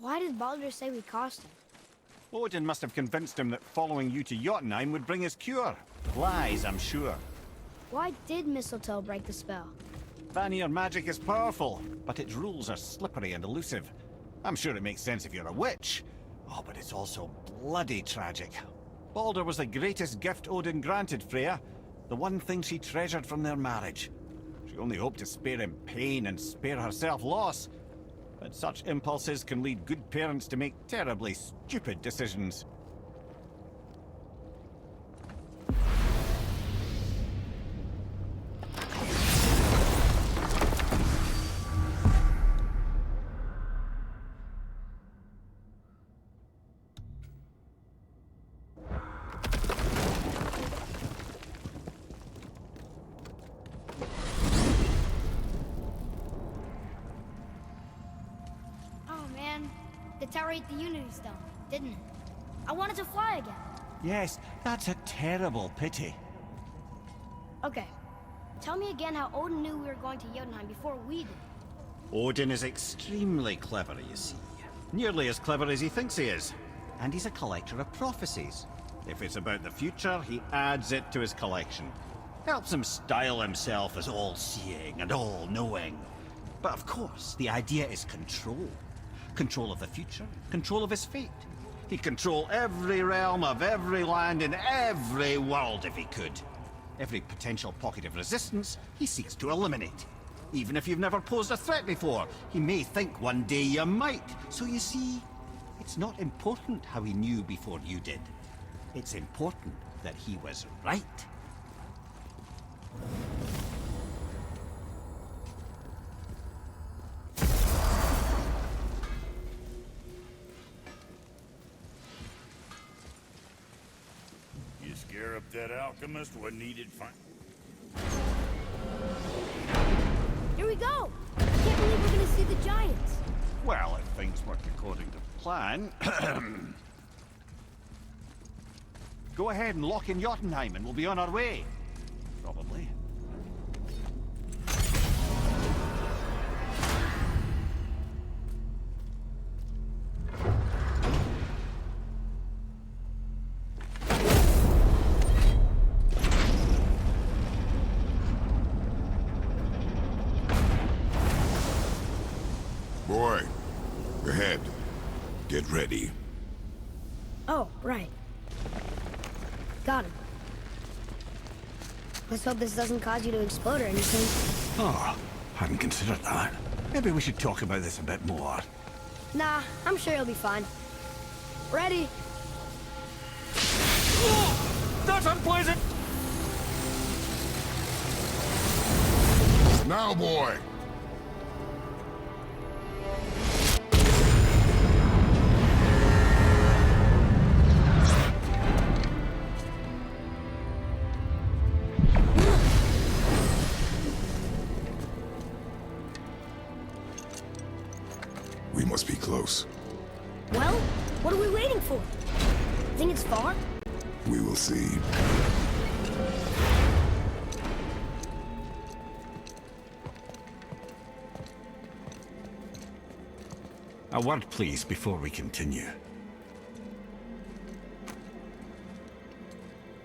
Why did Baldur say we cost him? Odin must have convinced him that following you to Jotunheim would bring his cure. Lies, I'm sure. Why did mistletoe break the spell? Vanir magic is powerful, but its rules are slippery and elusive. I'm sure it makes sense if you're a witch. Oh, but it's also bloody tragic. Baldur was the greatest gift Odin granted Freya, the one thing she treasured from their marriage. She only hoped to spare him pain and spare herself loss. But such impulses can lead good parents to make terribly stupid decisions. The tower ate the Unity Stone, didn't it? I wanted to fly again. Yes, that's a terrible pity. Okay. Tell me again how Odin knew we were going to Jotunheim before we did. Odin is extremely clever, you see. Nearly as clever as he thinks he is. And he's a collector of prophecies. If it's about the future, he adds it to his collection. Helps him style himself as all-seeing and all-knowing. But of course, the idea is control. Control of the future, control of his fate. He'd control every realm of every land in every world if he could. Every potential pocket of resistance, he seeks to eliminate. Even if you've never posed a threat before, he may think one day you might. So you see, it's not important how he knew before you did. It's important that he was right. Scare up that alchemist, what needed find. Here we go! I can't believe we're gonna see the giants. Well, if things work according to plan... Go ahead and lock in Jotunheim and we'll be on our way. Probably. Boy, ahead. Get ready. Oh, right. Got him. Let's hope this doesn't cause you to explode or anything. Oh, hadn't considered that. Maybe we should talk about this a bit more. Nah, I'm sure you'll be fine. Ready? Oh, that's unpleasant! Now, boy! We must be close. Well, what are we waiting for? Think it's far? We will see. A word, please, before we continue.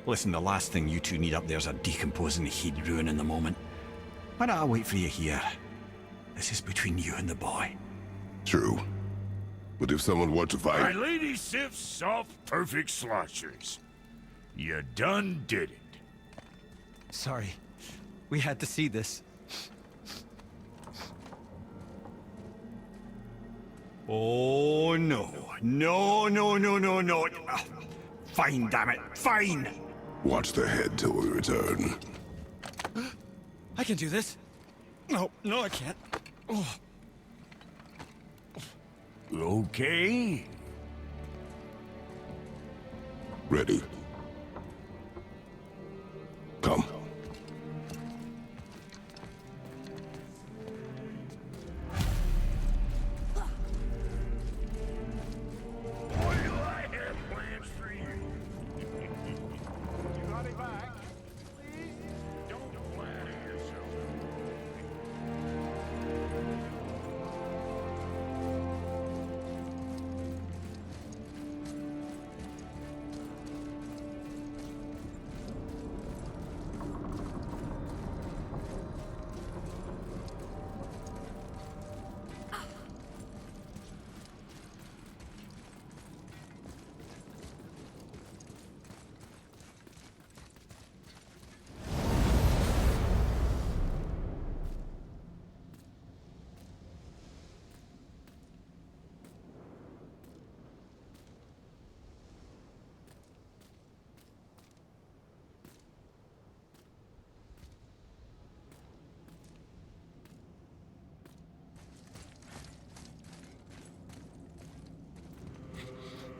Listen, the last thing you two need up there's a decomposing heat ruin in the moment. Why not I wait for you here? This is between you and the boy. True. But if someone were to My fight... lady sips soft, perfect sloshers. You done did it. Sorry. We had to see this. Oh, no. No, no, no, no, no. Fine, damn it. Fine! Watch the head till we return. I can do this. No, I can't. Oh. Okay. Ready. Come. Boy, do I have plans for you. You got it back. Please? Don't flatter yourself.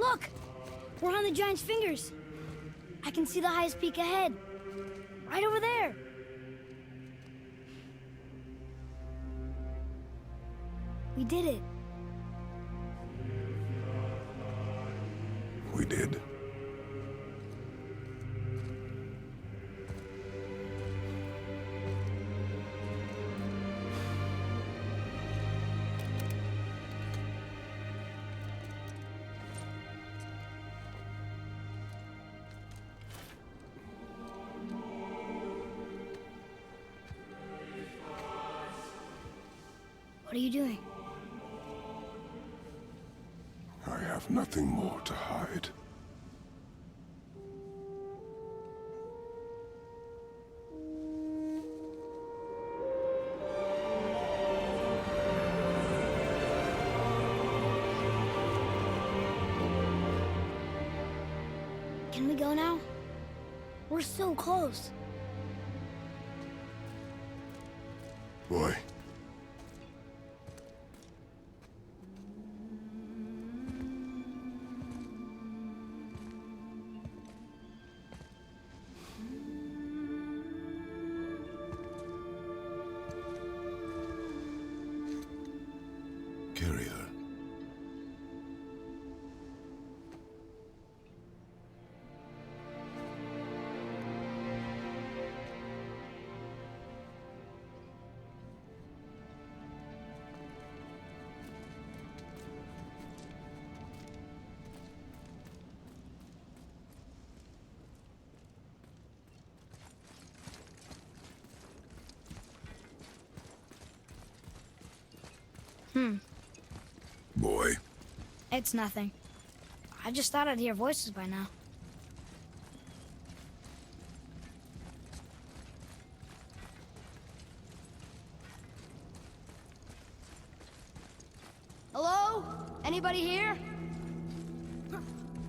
Look! We're on the giant's fingers. I can see the highest peak ahead. Right over there. We did it. We did. What are you doing? I have nothing more to hide. Can we go now? We're so close. Boy. Carry her. Boy. It's nothing. I just thought I'd hear voices by now. Hello? Anybody here?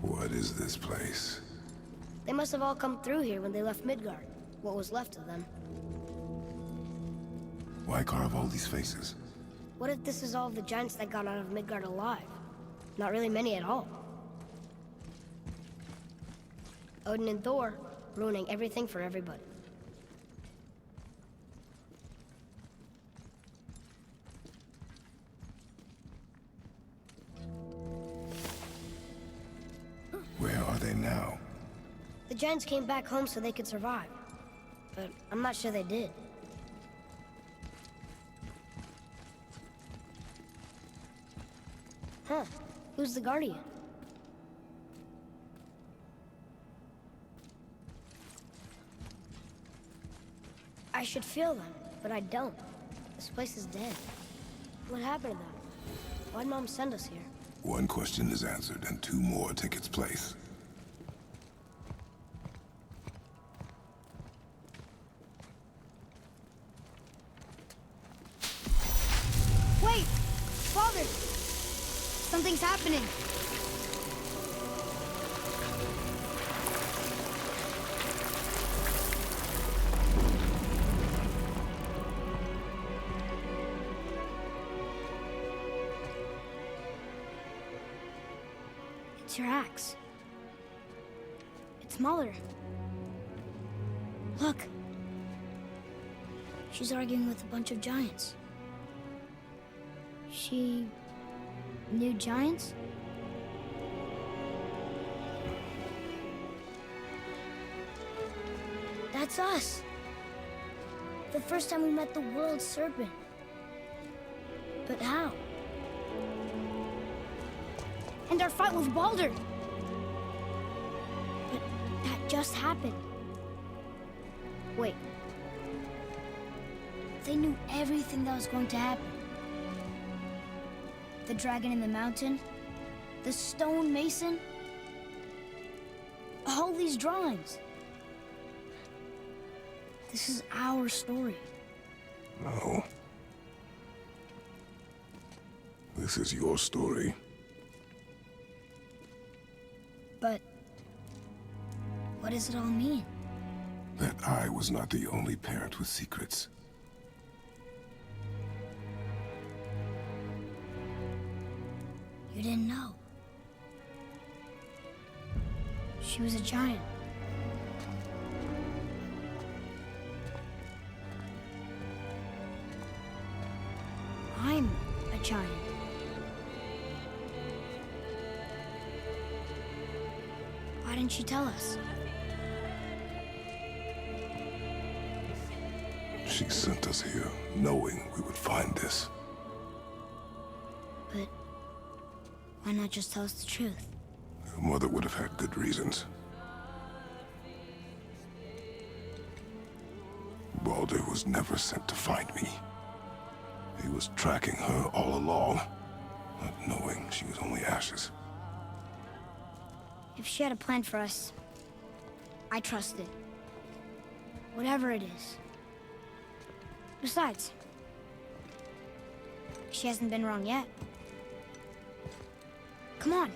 What is this place? They must have all come through here when they left Midgard. What was left of them. Why carve all these faces? What if this is all of the giants that got out of Midgard alive? Not really many at all. Odin and Thor, ruining everything for everybody. Where are they now? The giants came back home so they could survive. But I'm not sure they did. Huh. Who's the Guardian? I should feel them, but I don't. This place is dead. What happened to them? Why'd Mom send us here? One question is answered, and two more take its place. Wait! Father! Something's happening! It's your axe. It's smaller. Look. She's arguing with a bunch of giants. She knew giants? That's us. The first time we met the world serpent. But how? And our fight with Baldur. But that just happened. Wait. They knew everything that was going to happen. The dragon in the mountain, the stone mason, all these drawings. This is our story. No. This is your story. But what does it all mean? That I was not the only parent with secrets. You didn't know. She was a giant. I'm a giant. Why didn't she tell us? She sent us here knowing we would find this. But why not just tell us the truth? Your mother would have had good reasons. Baldur was never sent to find me. He was tracking her all along, not knowing she was only ashes. If she had a plan for us, I trust it. Whatever it is. Besides, she hasn't been wrong yet. Come on.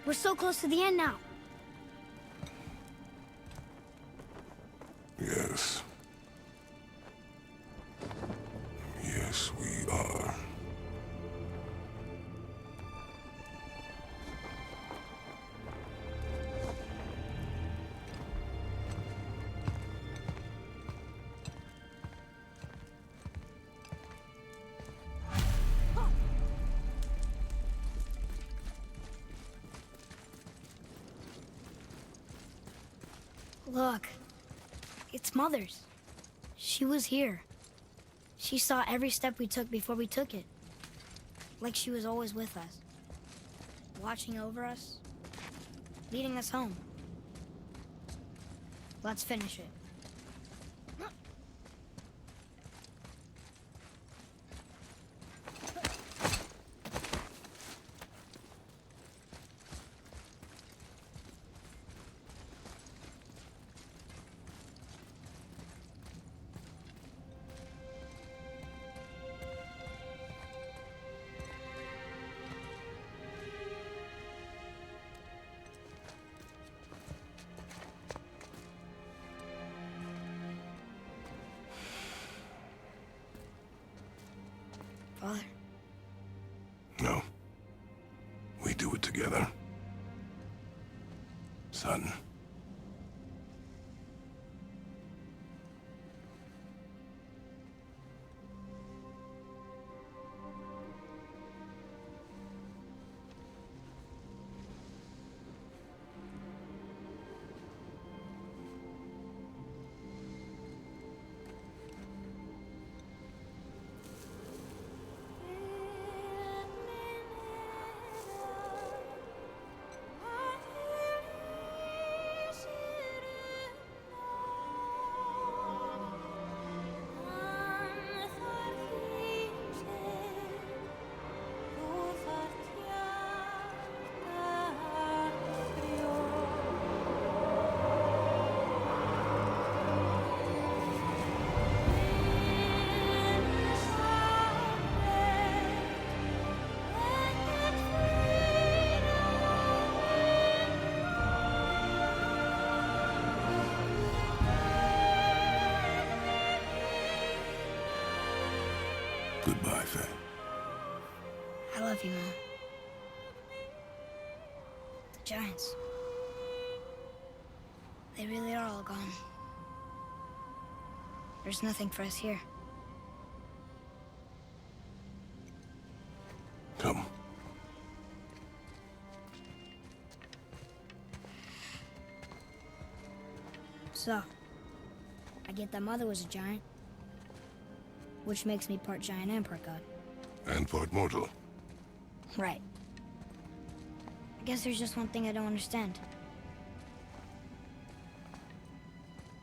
We're so close to the end now. Yes. Yes, we are. Look, it's Mother's. She was here. She saw every step we took before we took it. Like she was always with us. Watching over us. Leading us home. Let's finish it. Father? No. We do it together. Son. Goodbye, Faye. I love you, Mom. The giants. They really are all gone. There's nothing for us here. Come. So, I get that Mother was a giant. Which makes me part giant and part god. And part mortal. Right. I guess there's just one thing I don't understand.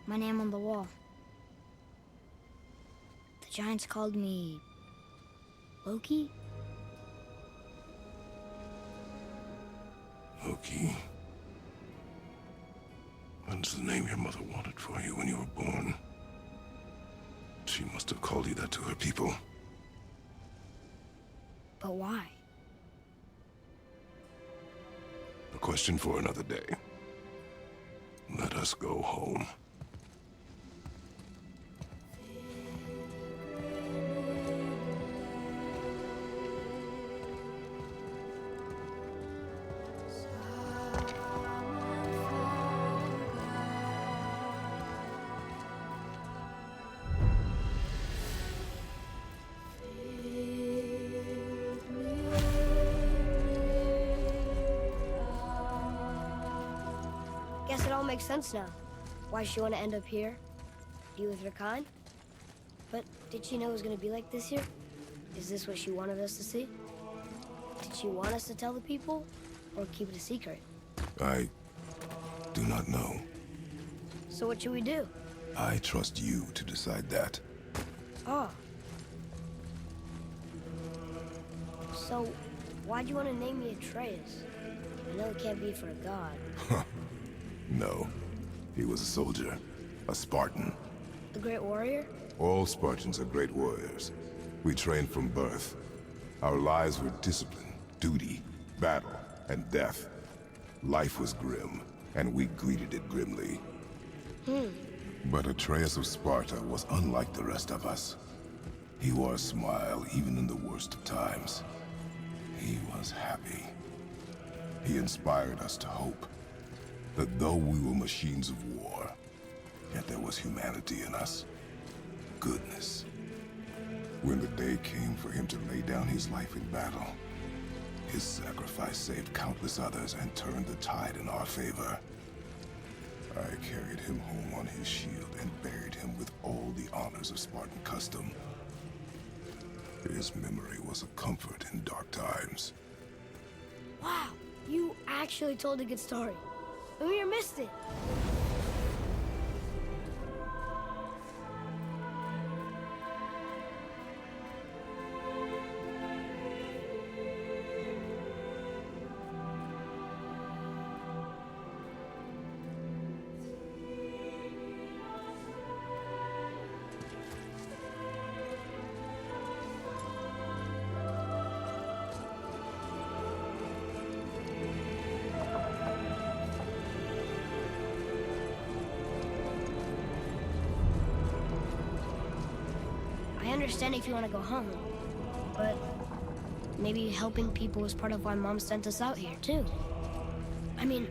My name on the wall. The giants called me... Loki? Loki. That's the name your mother wanted for you when you were born. She must have called you that to her people. But why? A question for another day. Let us go home. makes sense now. Why she want to end up here? Be with her kind? But did she know it was going to be like this here? Is this what she wanted us to see? Did she want us to tell the people? Or keep it a secret? I do not know. So what should we do? I trust you to decide that. Oh. So, why'd you want to name me Atreus? I know it can't be for a god. No. He was a soldier. A Spartan. A great warrior? All Spartans are great warriors. We trained from birth. Our lives were discipline, duty, battle, and death. Life was grim, and we greeted it grimly. But Atreus of Sparta was unlike the rest of us. He wore a smile even in the worst of times. He was happy. He inspired us to hope that though we were machines of war, yet there was humanity in us. Goodness. When the day came for him to lay down his life in battle, his sacrifice saved countless others and turned the tide in our favor. I carried him home on his shield and buried him with all the honors of Spartan custom. His memory was a comfort in dark times. Wow, you actually told a good story. Amir missed it. I understand if you want to go home, but maybe helping people was part of why Mom sent us out here, too. I mean,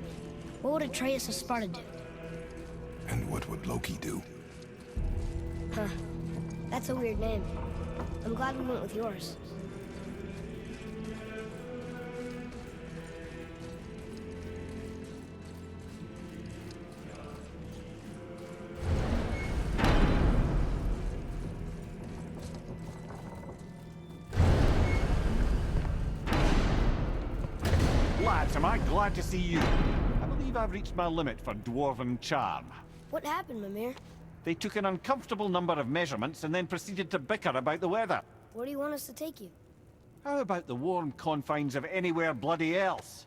what would Atreus of Sparta do? And what would Loki do? Huh. That's a weird name. I'm glad we went with yours. Lads, am I glad to see you. I believe I've reached my limit for dwarven charm. What happened, Mimir? They took an uncomfortable number of measurements and then proceeded to bicker about the weather. Where do you want us to take you? How about the warm confines of anywhere bloody else?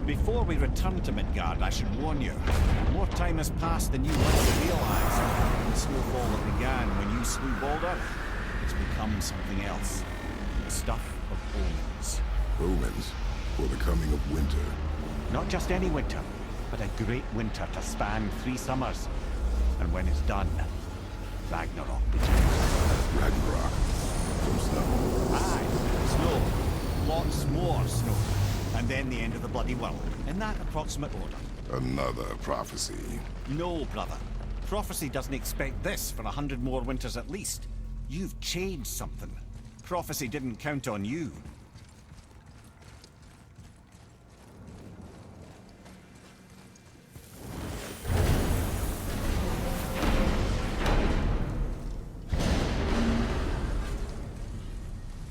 Before we return to Midgard, I should warn you. More time has passed than you might realize. The snowfall that began when you slew Baldur has become something else. The stuff of omens. Omens for the coming of winter. Not just any winter, but a great winter to span 3 summers. And when it's done, Ragnarok begins. Ragnarok. From snow. Aye, snow. Lots more snow. And then the end of the bloody world, in that approximate order. Another prophecy. No, brother. Prophecy doesn't expect this for 100 more winters at least. You've changed something. Prophecy didn't count on you.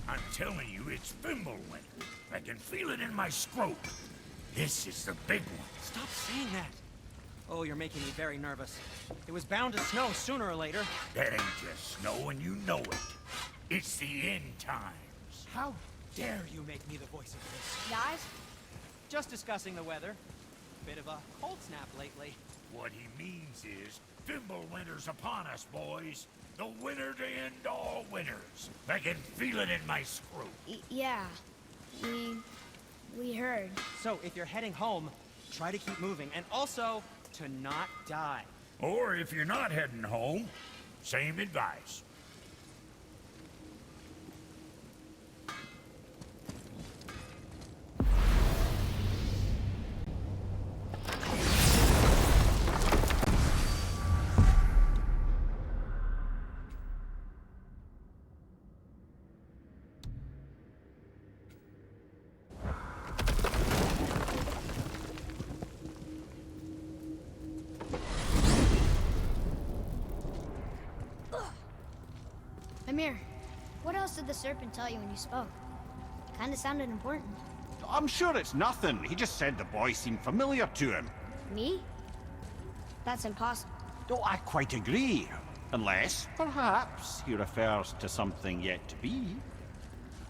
I'm telling you, it's Fimbulwinter. I can feel it in my scrotum. This is the big one. Stop saying that. Oh, you're making me very nervous. It was bound to snow sooner or later. That ain't just snow, and you know it. It's the end times. How dare you make me the voice of this? Guys? Just discussing the weather. Bit of a cold snap lately. What he means is, Fimbulwinter's upon us, boys. The winter to end all winters. I can feel it in my scrotum. Yeah. We heard. So, if you're heading home, try to keep moving, and also to not die. Or if you're not heading home, same advice. Amir, what else did the serpent tell you when you spoke? Kinda sounded important. I'm sure it's nothing. He just said the boy seemed familiar to him. Me? That's impossible. Oh, I quite agree. Unless, perhaps, he refers to something yet to be.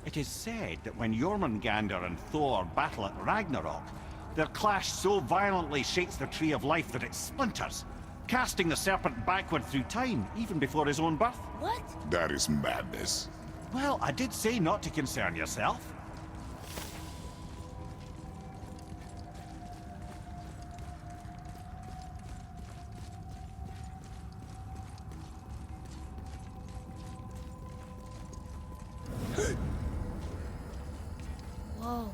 It is said that when Jormungandr and Thor battle at Ragnarok, their clash so violently shakes the Tree of Life that it splinters, casting the serpent backward through time, even before his own birth. What? That is madness. Well, I did say not to concern yourself. Whoa.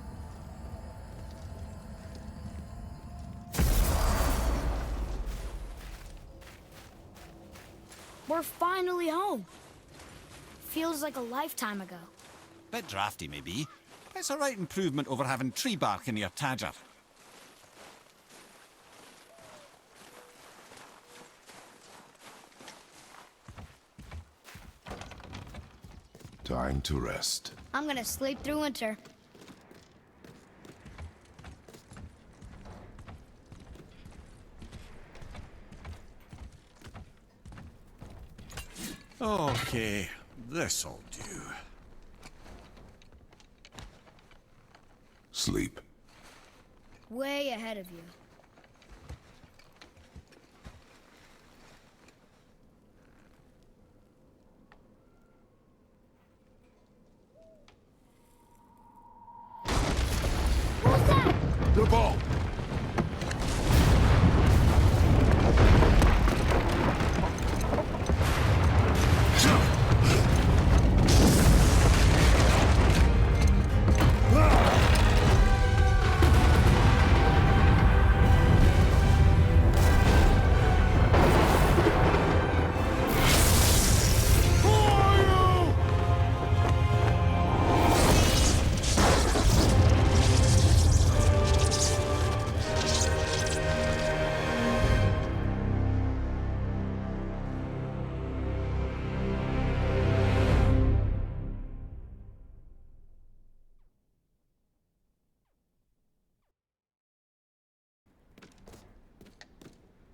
We're finally home. Feels like a lifetime ago. Bit drafty, maybe. It's a right improvement over having tree bark in your Tadger. Time to rest. I'm gonna sleep through winter. Okay, this'll do. Sleep. Way ahead of you. What was that? The ball!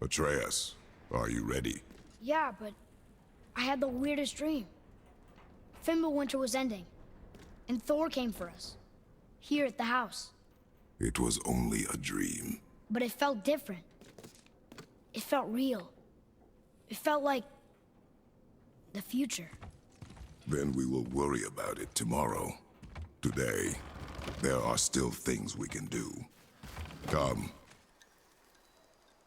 Atreus, are you ready? Yeah, but I had the weirdest dream. Fimbulwinter was ending, and Thor came for us. Here at the house. It was only a dream. But it felt different. It felt real. It felt like the future. Then we will worry about it tomorrow. Today, there are still things we can do. Come.